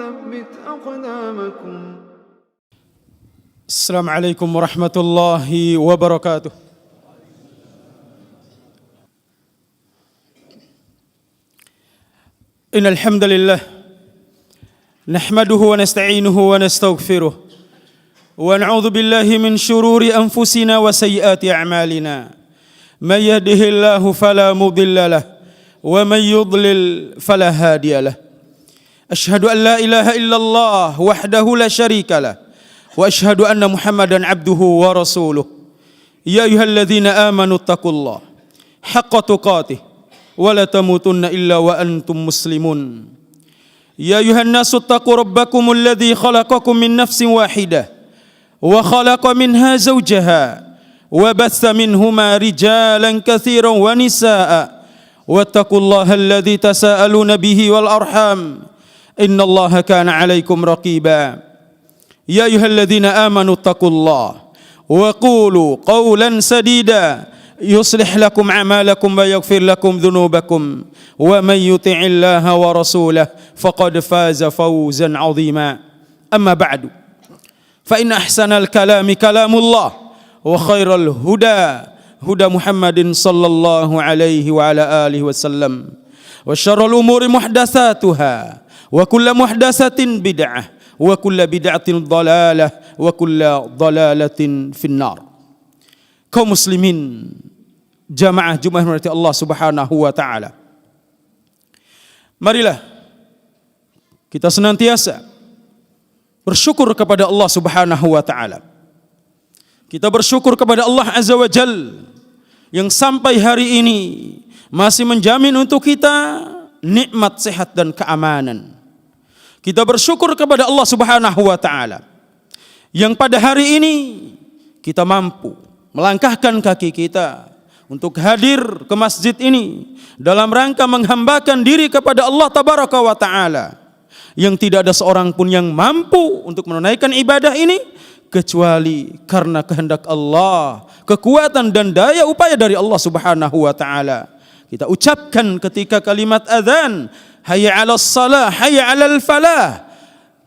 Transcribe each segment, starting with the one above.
وثبت أقدامكم. السلام عليكم ورحمة الله وبركاته. إن الحمد لله نحمده ونستعينه ونستغفره ونعوذ بالله من شرور أنفسنا وسيئات أعمالنا. من يهده الله فلا مضل له ومن يضلل فلا هادي له. أشهد أن لا إله إلا الله وحده لا شريك له وأشهد أن محمدا عبده ورسوله. يا أيها الذين آمنوا اتقوا الله حق تقاته ولا تموتن إلا وأنتم مسلمون. يا أيها الناس اتقوا ربكم الذي خلقكم من نفس واحدة وخلق منها زوجها وبث منهما رجالا كثيرا ونساء واتقوا الله الذي تساءلون به والأرحام إن الله كان عليكم رقيبا. يا أيها الذين آمنوا اتقوا الله وقولوا قولا سديدا يصلح لكم أعمالكم ويغفر لكم ذنوبكم ومن يطع الله ورسوله فقد فاز فوزا عظيما. أما بعد فإن أحسن الكلام كلام الله وخير الهدى هدى محمد صلى الله عليه وعلى آله وسلم وشر الأمور محدثاتها وكل محدثة بدعة وكل بدعة ضلالة وكل ضلالة في النار. Kaum muslimin jamaah Jumat berarti Allah Subhanahu wa taala. Marilah kita senantiasa bersyukur kepada Allah Subhanahu wa taala. Kita bersyukur kepada Allah Azza wa Jalla yang sampai hari ini masih menjamin untuk kita nikmat sehat dan keamanan. Kita bersyukur kepada Allah Subhanahu wa taala yang pada hari ini kita mampu melangkahkan kaki kita untuk hadir ke masjid ini dalam rangka menghambakan diri kepada Allah Tabaraka wa taala yang tidak ada seorang pun yang mampu untuk menunaikan ibadah ini kecuali karena kehendak Allah, kekuatan dan daya upaya dari Allah Subhanahu wa taala. Kita ucapkan ketika kalimat adzan, hayya 'alas shalah, hayya 'alal falah.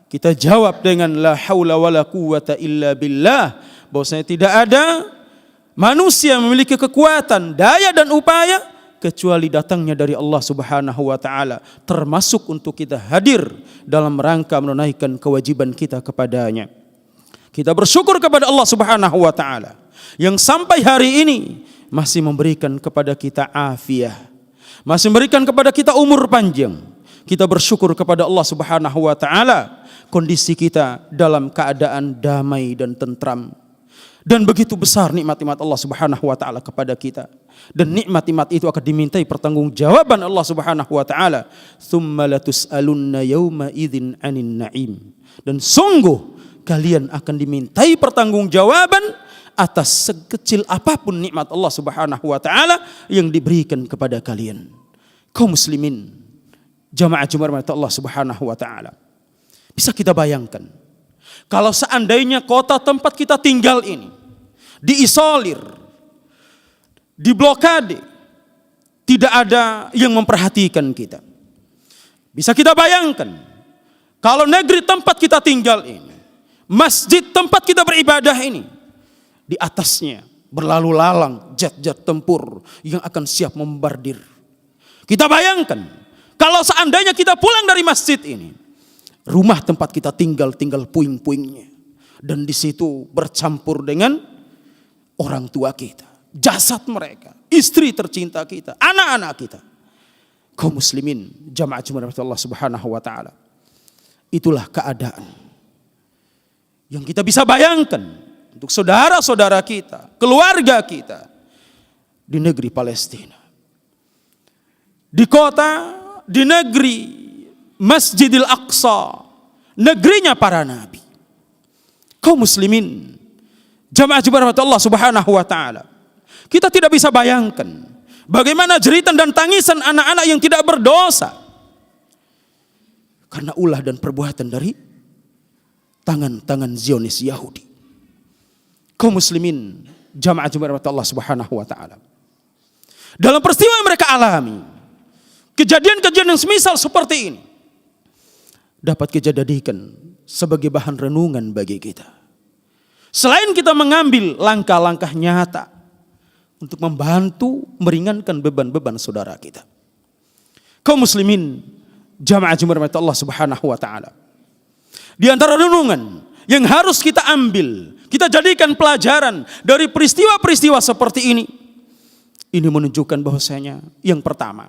Kita jawab dengan la haula wala quwwata illa billah, bahwasanya tidak ada manusia memiliki kekuatan, daya dan upaya kecuali datangnya dari Allah Subhanahu wa taala, termasuk untuk kita hadir dalam rangka menunaikan kewajiban kita kepadanya. Kita bersyukur kepada Allah Subhanahu wa taala yang sampai hari ini masih memberikan kepada kita afiah, masih memberikan kepada kita umur panjang. Kita bersyukur kepada Allah Subhanahu wa taala kondisi kita dalam keadaan damai dan tentram. Dan begitu besar nikmat-nikmat Allah Subhanahu wa taala kepada kita. Dan nikmat-nikmat itu akan dimintai pertanggungjawaban Allah Subhanahu wa taala. Tsumma latus'alunna yauma idzin 'anin na'im. Dan sungguh kalian akan dimintai pertanggungjawaban atas sekecil apapun nikmat Allah Subhanahu wa taala yang diberikan kepada kalian. Kaum muslimin, jamaah Jumat Allah Subhanahu wa taala. Bisa kita bayangkan kalau seandainya kota tempat kita tinggal ini diisolir, diblokade, tidak ada yang memperhatikan kita. Bisa kita bayangkan kalau negeri tempat kita tinggal ini, masjid tempat kita beribadah ini, di atasnya berlalu lalang jet-jet tempur yang akan siap membombardir. Kita bayangkan kalau seandainya kita pulang dari masjid ini, rumah tempat kita tinggal puing-puingnya, dan di situ bercampur dengan orang tua kita, jasad mereka, istri tercinta kita, anak-anak kita. Kaum muslimin jamaah Jumat Allah Subhanahu wa taala, itulah keadaan yang kita bisa bayangkan untuk saudara-saudara kita, keluarga kita di negeri Palestina, di kota, di negeri Masjidil Aqsa, negerinya para nabi. Kaum muslimin jamaah Jumat Allah Subhanahu wa taala, kita tidak bisa bayangkan bagaimana jeritan dan tangisan anak-anak yang tidak berdosa karena ulah dan perbuatan dari tangan-tangan Zionis Yahudi. Kaum muslimin jamaah Jumat Allah Subhanahu wa taala, dalam peristiwa yang mereka alami, kejadian-kejadian yang semisal seperti ini, dapat kita jadikan sebagai bahan renungan bagi kita. Selain kita mengambil langkah-langkah nyata untuk membantu meringankan beban-beban saudara kita. Kaum muslimin, jamaah Jumat Allah Subhanahu wa taala. Di antara renungan yang harus kita ambil, kita jadikan pelajaran dari peristiwa-peristiwa seperti ini. Ini menunjukkan bahwasanya yang pertama,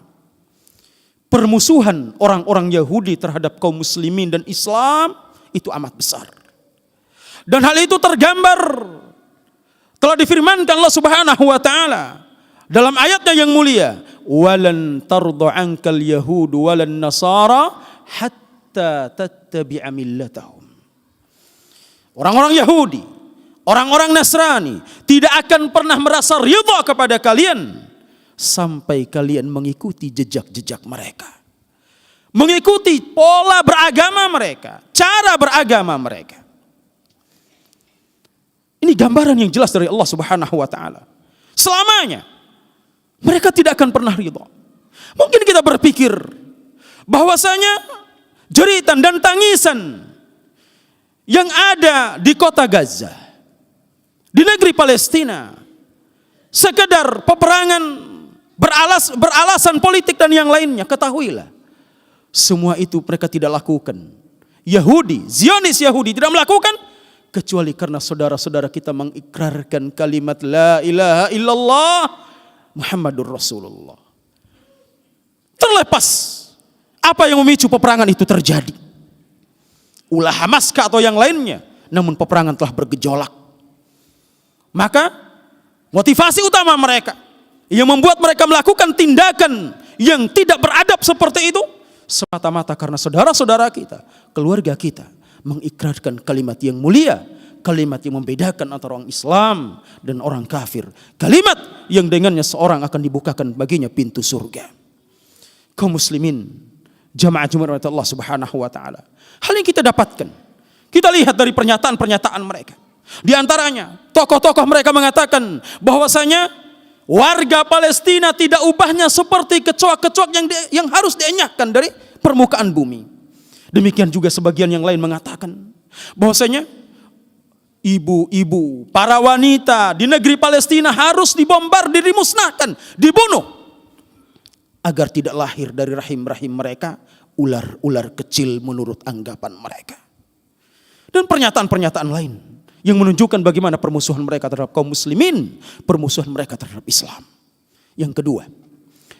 permusuhan orang-orang Yahudi terhadap kaum muslimin dan Islam itu amat besar. Dan hal itu tergambar, telah difirmankan Allah Subhanahu wa taala dalam ayatnya yang mulia, "Walan tarda 'ankal yahudu walan nasara hatta tattabi'a millatahum." Orang-orang Yahudi, orang-orang Nasrani tidak akan pernah merasa ridha kepada kalian sampai kalian mengikuti jejak-jejak mereka. Mengikuti pola beragama mereka, cara beragama mereka. Ini gambaran yang jelas dari Allah Subhanahu wa taala. Selamanya mereka tidak akan pernah ridha. Mungkin kita berpikir bahwasanya jeritan dan tangisan yang ada di kota Gaza, di negeri Palestina, sekedar peperangan beralasan politik dan yang lainnya, ketahuilah semua itu mereka tidak lakukan. Yahudi, Zionis Yahudi tidak melakukan kecuali karena saudara-saudara kita mengikrarkan kalimat la ilaha illallah Muhammadur Rasulullah. Terlepas apa yang memicu peperangan itu terjadi, ulah Hamas atau yang lainnya, namun peperangan telah bergejolak. Maka motivasi utama mereka yang membuat mereka melakukan tindakan yang tidak beradab seperti itu semata-mata karena saudara-saudara kita, keluarga kita mengikrarkan kalimat yang mulia, kalimat yang membedakan antara orang Islam dan orang kafir, kalimat yang dengannya seorang akan dibukakan baginya pintu surga. Kaum muslimin, jamaah Jumat Allah Subhanahu wa taala, hal yang kita dapatkan, kita lihat dari pernyataan-pernyataan mereka. Di antaranya, tokoh-tokoh mereka mengatakan bahwasanya warga Palestina tidak ubahnya seperti kecoak-kecoak yang harus dienyahkan dari permukaan bumi. Demikian juga sebagian yang lain mengatakan bahwasanya ibu-ibu, para wanita di negeri Palestina harus dibombardir, dimusnahkan, dibunuh agar tidak lahir dari rahim-rahim mereka ular-ular kecil menurut anggapan mereka. Dan pernyataan-pernyataan lain yang menunjukkan bagaimana permusuhan mereka terhadap kaum muslimin, permusuhan mereka terhadap Islam. Yang kedua,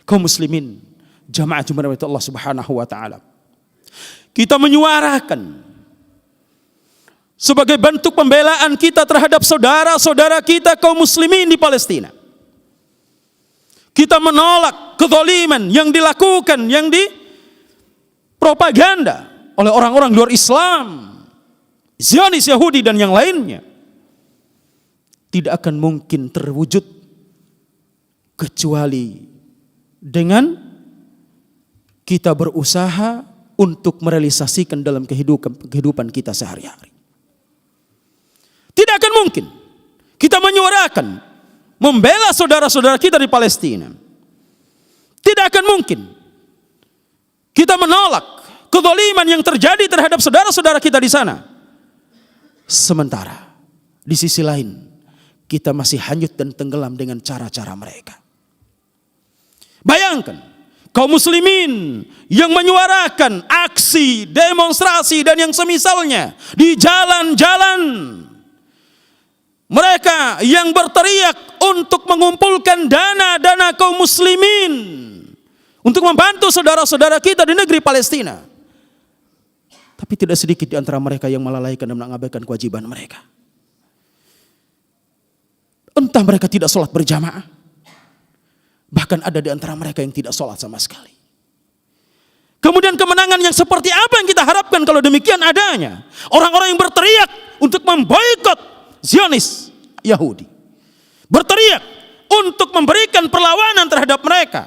kaum muslimin, jamaah Jumat Allah Subhanahu wa taala, kita menyuarakan sebagai bentuk pembelaan kita terhadap saudara-saudara kita kaum muslimin di Palestina. Kita menolak kezaliman yang dilakukan, yang dipropaganda oleh orang-orang luar Islam, Zionis Yahudi dan yang lainnya. Tidak akan mungkin terwujud kecuali dengan kita berusaha untuk merealisasikan dalam kehidupan kita sehari-hari. Tidak akan mungkin kita menyuarakan, membela saudara-saudara kita di Palestina. Tidak akan mungkin kita menolak kezaliman yang terjadi terhadap saudara-saudara kita di sana, sementara di sisi lain kita masih hanyut dan tenggelam dengan cara-cara mereka. Bayangkan kaum muslimin yang menyuarakan aksi, demonstrasi dan yang semisalnya di jalan-jalan. Mereka yang berteriak untuk mengumpulkan dana-dana kaum muslimin untuk membantu saudara-saudara kita di negeri Palestina. Tapi tidak sedikit di antara mereka yang melalaikan dan mengabaikan kewajiban mereka. Entah mereka tidak sholat berjamaah, bahkan ada di antara mereka yang tidak sholat sama sekali. Kemudian kemenangan yang seperti apa yang kita harapkan kalau demikian adanya? Orang-orang yang berteriak untuk memboikot Zionis Yahudi, berteriak untuk memberikan perlawanan terhadap mereka,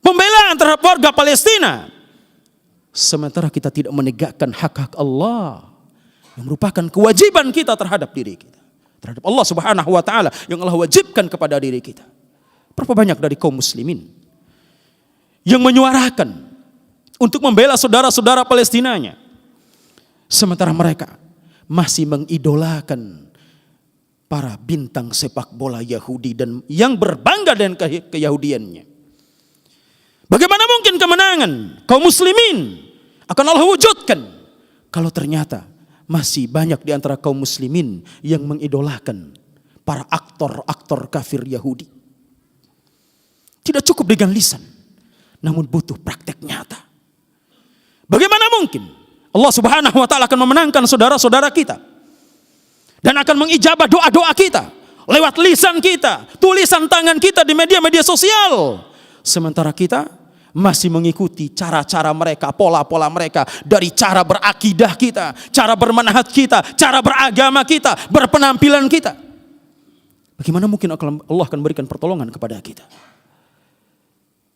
pembelaan terhadap warga Palestina, sementara kita tidak menegakkan hak-hak Allah yang merupakan kewajiban kita terhadap diri kita, terhadap Allah Subhanahu wa taala yang Allah wajibkan kepada diri kita. Berapa banyak dari kaum muslimin yang menyuarakan untuk membela saudara-saudara Palestinanya, Sementara mereka masih mengidolakan para bintang sepak bola Yahudi dan yang berbangga dengan keyahudiannya. Bagaimana mungkin kemenangan kaum muslimin akan Allah wujudkan kalau ternyata masih banyak di antara kaum muslimin yang mengidolakan para aktor-aktor kafir Yahudi. Tidak cukup dengan lisan, namun butuh praktek nyata. Bagaimana mungkin Allah Subhanahu wa taala akan memenangkan saudara-saudara kita dan akan mengijabah doa-doa kita lewat lisan kita, tulisan tangan kita di media-media sosial, sementara kita masih mengikuti cara-cara mereka, pola-pola mereka, dari cara berakidah kita, cara bermanhaj kita, cara beragama kita, berpenampilan kita. Bagaimana mungkin Allah akan berikan pertolongan kepada kita?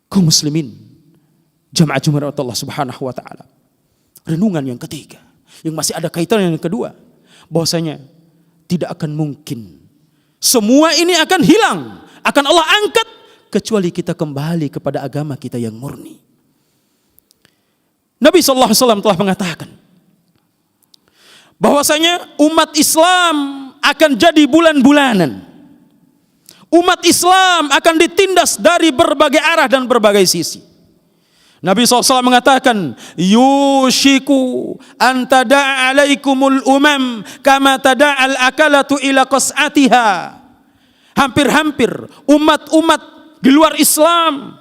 Kaum muslimin, jamaah Jumat Allah Subhanahu wa taala. Renungan yang ketiga, yang masih ada kaitan yang kedua, bahwasanya tidak akan mungkin semua ini akan hilang, akan Allah angkat kecuali kita kembali kepada agama kita yang murni. Nabi SAW telah mengatakan bahwasanya umat Islam akan jadi bulan-bulanan. Umat Islam akan ditindas dari berbagai arah dan berbagai sisi. Nabi SAW mengatakan, yushiku an tada'a alaikumul umam kama tada'al akalatu ila qas'atiha. Hampir-hampir umat-umat di luar Islam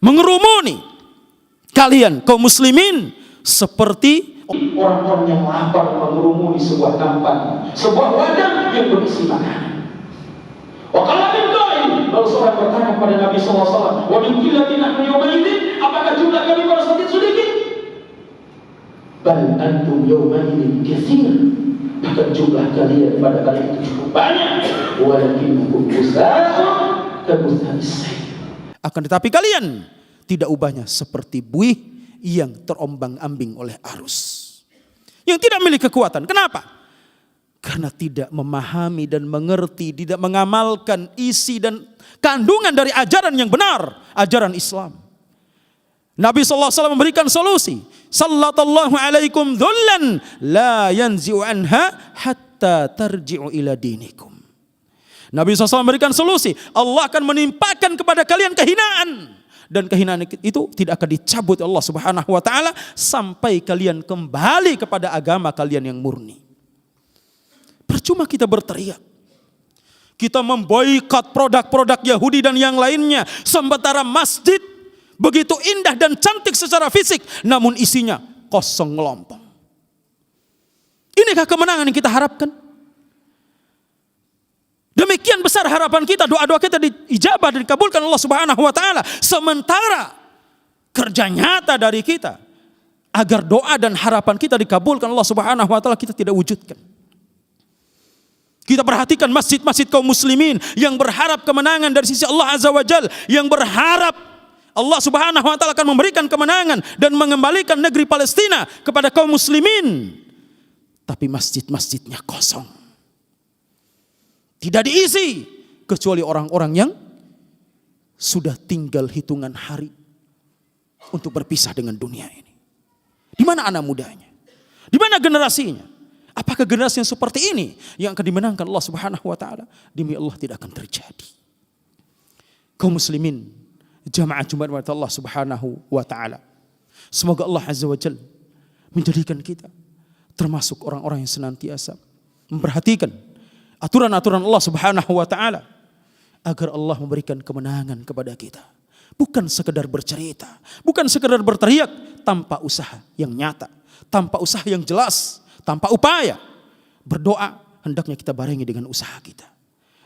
mengerumuni kalian kaum muslimin seperti orang-orang yang lapar mengerumuni sebuah nampan, sebuah wadah yang berisi makanan. Wa qala min qail, lalu seorang bertanya kepada Nabi SAW, wa min qillatin nahnu yawma idzin, apakah jumlah kami pada saat itu sedikit? Bal antum yawma idzin katsir, bahkan jumlah kalian pada kali itu cukup banyak. Walakinnakum usa'un kabusa'is. Akan tetapi kalian tidak ubahnya seperti buih yang terombang-ambing oleh arus, yang tidak memiliki kekuatan. Kenapa? Karena tidak memahami dan mengerti, tidak mengamalkan isi dan kandungan dari ajaran yang benar, ajaran Islam. Nabi SAW memberikan solusi. Sallallahu alaikum dhullan la yanzi'u anha hatta tarji'u ila dinikum. Nabi SAW memberikan solusi. Allah akan menimpakan kepada kalian kehinaan. Dan kehinaan itu tidak akan dicabut Allah Subhanahu wa taala sampai kalian kembali kepada agama kalian yang murni. Percuma kita berteriak, kita memboikot produk-produk Yahudi dan yang lainnya, sementara masjid begitu indah dan cantik secara fisik, namun isinya kosong melompong. Inikah kemenangan yang kita harapkan? Demikian besar harapan kita, doa-doa kita diijabah dan dikabulkan Allah Subhanahu wa taala, sementara kerja nyata dari kita agar doa dan harapan kita dikabulkan Allah Subhanahu wa taala kita tidak wujudkan. Kita perhatikan masjid-masjid kaum muslimin yang berharap kemenangan dari sisi Allah Azza wa Jalla, yang berharap Allah Subhanahu wa taala akan memberikan kemenangan dan mengembalikan negeri Palestina kepada kaum muslimin. Tapi masjid-masjidnya kosong. Tidak diisi kecuali orang-orang yang sudah tinggal hitungan hari untuk berpisah dengan dunia ini. Di mana anak mudanya? Di mana generasinya? Apakah generasi yang seperti ini yang akan dimenangkan Allah Subhanahu wa taala? Demi Allah tidak akan terjadi. Kaum muslimin, jamaah Jumat Allah Subhanahu wa taala, semoga Allah Azza wa Jalla menjadikan kita termasuk orang-orang yang senantiasa memperhatikan aturan-aturan Allah Subhanahu wa taala agar Allah memberikan kemenangan kepada kita. Bukan sekedar bercerita, bukan sekedar berteriak tanpa usaha yang nyata, tanpa usaha yang jelas, tanpa upaya. Berdoa hendaknya kita barengi dengan usaha kita,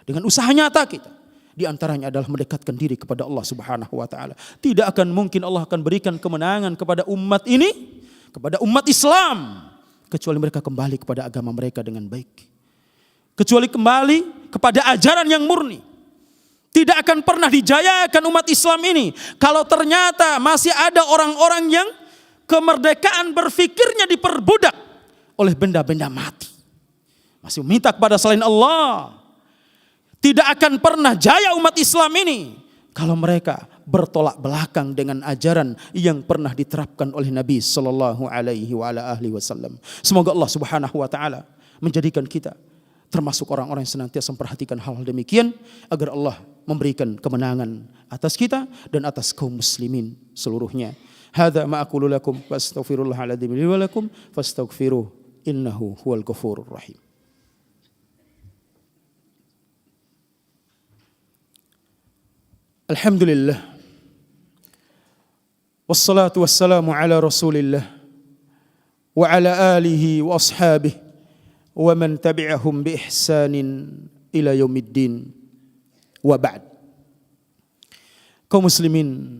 dengan usaha nyata kita. Di antaranya adalah mendekatkan diri kepada Allah Subhanahu wa taala. Tidak akan mungkin Allah akan berikan kemenangan kepada umat ini, kepada umat Islam, kecuali mereka kembali kepada agama mereka dengan baik. Kecuali kembali kepada ajaran yang murni. Tidak akan pernah dijayakan umat Islam ini kalau ternyata masih ada orang-orang yang kemerdekaan berfikirnya diperbudak oleh benda-benda mati. Masih meminta kepada selain Allah. Tidak akan pernah jaya umat Islam ini kalau mereka bertolak belakang dengan ajaran yang pernah diterapkan oleh Nabi sallallahu alaihi wasallam. Semoga Allah Subhanahu wa taala menjadikan kita termasuk orang-orang yang senantiasa memperhatikan hal-hal demikian agar Allah memberikan kemenangan atas kita dan atas kaum muslimin seluruhnya. Hadza ma aqulu lakum wa astaghfirullahal adzim li wa lakum fastaghfiruh innahu huwal ghafurur rahim. Alhamdulillah wassalatu wassalamu ala Rasulillah wa ala alihi wa ashabihi wa man tabi'ahum bi ihsanin ila yaumiddin wa ba'd. Kaum muslimin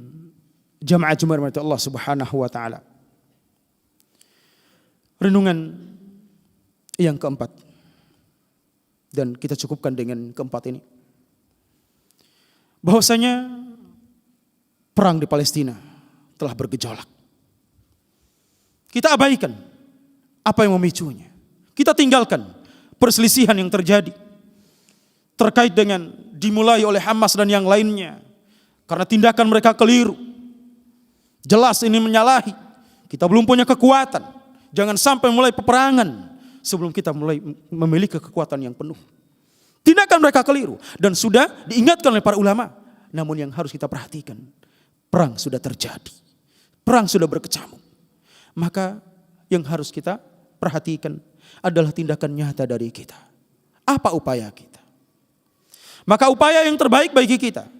jamaah Jumat Allah Subhanahu wa taala. Renungan yang keempat, dan kita cukupkan dengan keempat ini. Bahwasanya perang di Palestina telah bergejolak. Kita abaikan apa yang memicunya. Kita tinggalkan perselisihan yang terjadi terkait dengan dimulai oleh Hamas dan yang lainnya. Karena tindakan mereka keliru. Jelas ini menyalahi. Kita belum punya kekuatan. Jangan sampai mulai peperangan sebelum kita mulai memiliki kekuatan yang penuh. Tindakan mereka keliru dan sudah diingatkan oleh para ulama. Namun yang harus kita perhatikan, perang sudah terjadi. Perang sudah berkecamuk. Maka yang harus kita perhatikan adalah tindakan nyata dari kita. Apa upaya kita? Maka upaya yang terbaik bagi kita,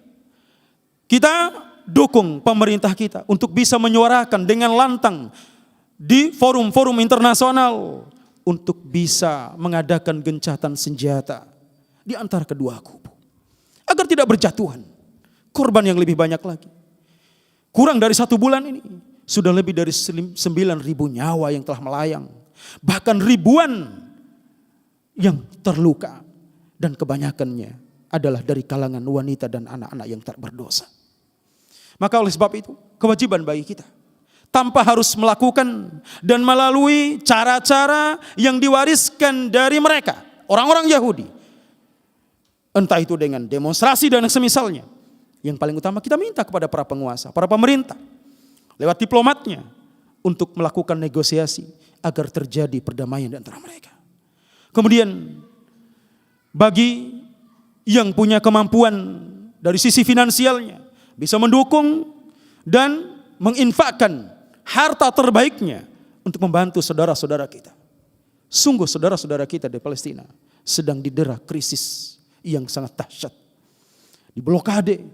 kita dukung pemerintah kita untuk bisa menyuarakan dengan lantang di forum-forum internasional untuk bisa mengadakan gencatan senjata di antara kedua kubu. Agar tidak berjatuhan korban yang lebih banyak lagi. Kurang dari 1 bulan ini sudah lebih dari 9.000 nyawa yang telah melayang. Bahkan ribuan yang terluka. Dan kebanyakannya adalah dari kalangan wanita dan anak-anak yang tak berdosa. Maka oleh sebab itu kewajiban bagi kita, tanpa harus melakukan dan melalui cara-cara yang diwariskan dari mereka, orang-orang Yahudi. Entah itu dengan demonstrasi dan semisalnya. Yang paling utama kita minta kepada para penguasa, para pemerintah, lewat diplomatnya, untuk melakukan negosiasi agar terjadi perdamaian di antara mereka. Kemudian bagi yang punya kemampuan dari sisi finansialnya, bisa mendukung dan menginfakkan harta terbaiknya untuk membantu saudara-saudara kita. Sungguh saudara-saudara kita di Palestina sedang didera krisis yang sangat dahsyat. Diblokade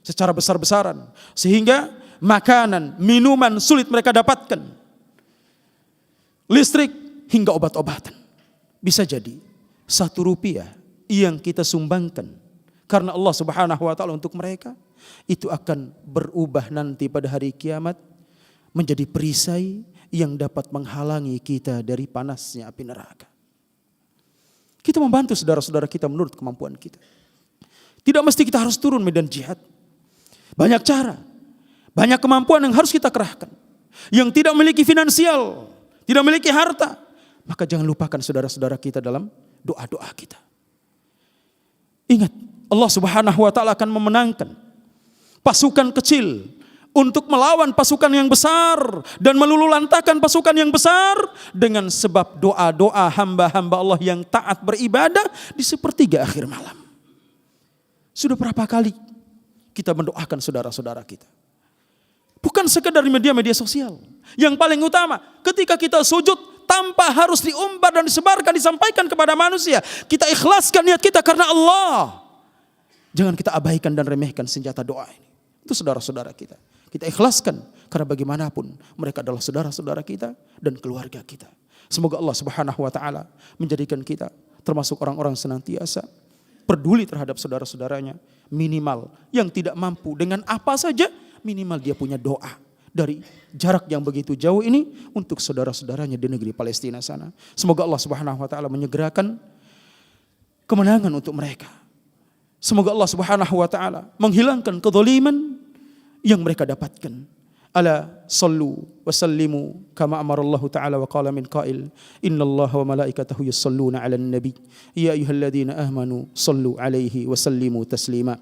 secara besar-besaran sehingga makanan, minuman sulit mereka dapatkan. Listrik hingga obat-obatan. Bisa jadi 1 rupiah yang kita sumbangkan karena Allah Subhanahu wa taala untuk mereka itu akan berubah nanti pada hari kiamat menjadi perisai yang dapat menghalangi kita dari panasnya api neraka. Kita membantu saudara-saudara kita menurut kemampuan kita. Tidak mesti kita harus turun medan jihad. Banyak cara, banyak kemampuan yang harus kita kerahkan. Yang tidak memiliki finansial, tidak memiliki harta, maka jangan lupakan saudara-saudara kita dalam doa-doa kita. Ingat, Allah Subhanahu wa taala akan memenangkan pasukan kecil untuk melawan pasukan yang besar dan meluluhlantahkan pasukan yang besar dengan sebab doa-doa hamba-hamba Allah yang taat beribadah di sepertiga akhir malam. Sudah berapa kali kita mendoakan saudara-saudara kita? Bukan sekedar di media-media sosial. Yang paling utama ketika kita sujud tanpa harus diumbar dan disebarkan, disampaikan kepada manusia. Kita ikhlaskan niat kita karena Allah. Jangan kita abaikan dan remehkan senjata doa ini. Itu saudara-saudara kita. Kita ikhlaskan karena bagaimanapun mereka adalah saudara-saudara kita dan keluarga kita. Semoga Allah Subhanahu wa taala menjadikan kita termasuk orang-orang senantiasa peduli terhadap saudara-saudaranya, minimal yang tidak mampu dengan apa saja, minimal dia punya doa dari jarak yang begitu jauh ini untuk saudara-saudaranya di negeri Palestina sana. Semoga Allah Subhanahu wa taala menyegerakan kemenangan untuk mereka. Semoga Allah Subhanahu wa taala menghilangkan kezaliman yang mereka dapatkan. Ala sallu wa sallimu kama amara Allah ta'ala wa qala min qail innallaha wa malaikatahu yusalluna 'alan nabi ya ayyuhalladzina amanu sallu 'alaihi wa sallimu taslima.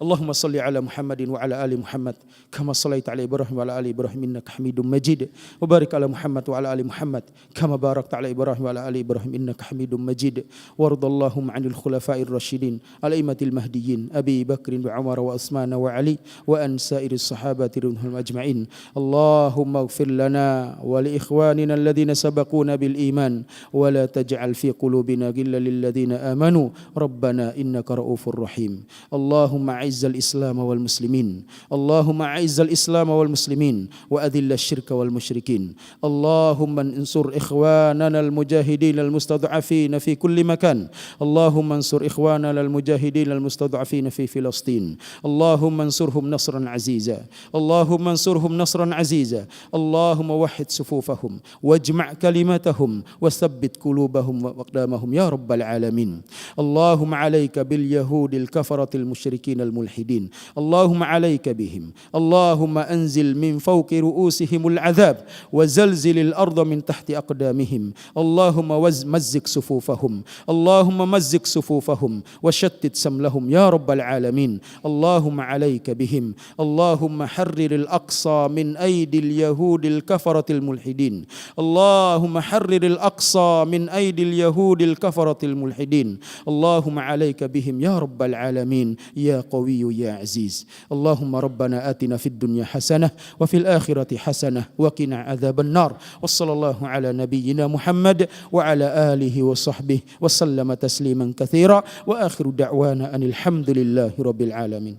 Allahumma salli ala Muhammadin wa ala ali Muhammad kama sallaita ala Ibrahim wa ala ali Ibrahim innaka Hamidum Majid. Wa barik ala Muhammad wa ala ali Muhammad kama barakta ala Ibrahim wa ala ali Ibrahim innaka Hamidum Majid. Wardallahum 'anil khulafa'ir rasyidin al-a'immatil mahdiyyin Abi Bakr wa Umar wa Utsman wa Ali wa an sa'iris sahabati ridwanhum ajma'in. Allahumma ighfir lana wa li ikhwanina alladhina sabaquna bil iman wa la taj'al fi qulubina ghillan lil ladzina amanu rabbana innaka ra'ufur rahim. Allahumma a'izzal islam wal muslimin, Allahumma a'izzal islam wal muslimin wa adhillal syirka wal musyrikin. Allahumma ansur ikhwanana al mujahidin al mustad'afin fi kulli makan. Allahumma ansur ikhwanana al mujahidin al mustad'afin fi Filastin. Allahumma ansurhum nasran aziza, Allahumma ansurhum nasran aziza. Allahumma wahhid sufufahum wajma' kalimatahum wasabbit qulubahum wa aqdamahum ya rabbal alamin. Allahumma 'alaika bil yahudil kafaratil musyrikin al mulhidin. Allahumma 'alaika bihim. Allahumma anzil min fawqi ru'usihimul 'adzab wa zalzilil arda min tahti aqdamihim. Allahumma mazzik sufufahum, Allahumma mazzik sufufahum wa shattit samlahum ya rabbal alamin. Allahumma 'alaika bihim. Allahumma harriril aqsa min aydil yahudil kafaratil mulhidin. Allahumma harriril aqsa min aydil yahudil kafaratil mulhidin. Allahumma 'alaika bihim ya rabbal alamin ya qawiyyu ya aziz. Allahumma rabbana atina fid dunya hasanah wa fil akhirati hasanah wa qina adzaban nar. Wassallallahu ala nabiyyina Muhammad wa ala alihi wa sahbihi wa sallama tasliman katsira wa akhiru da'wana anil hamdulillahi rabbil alamin.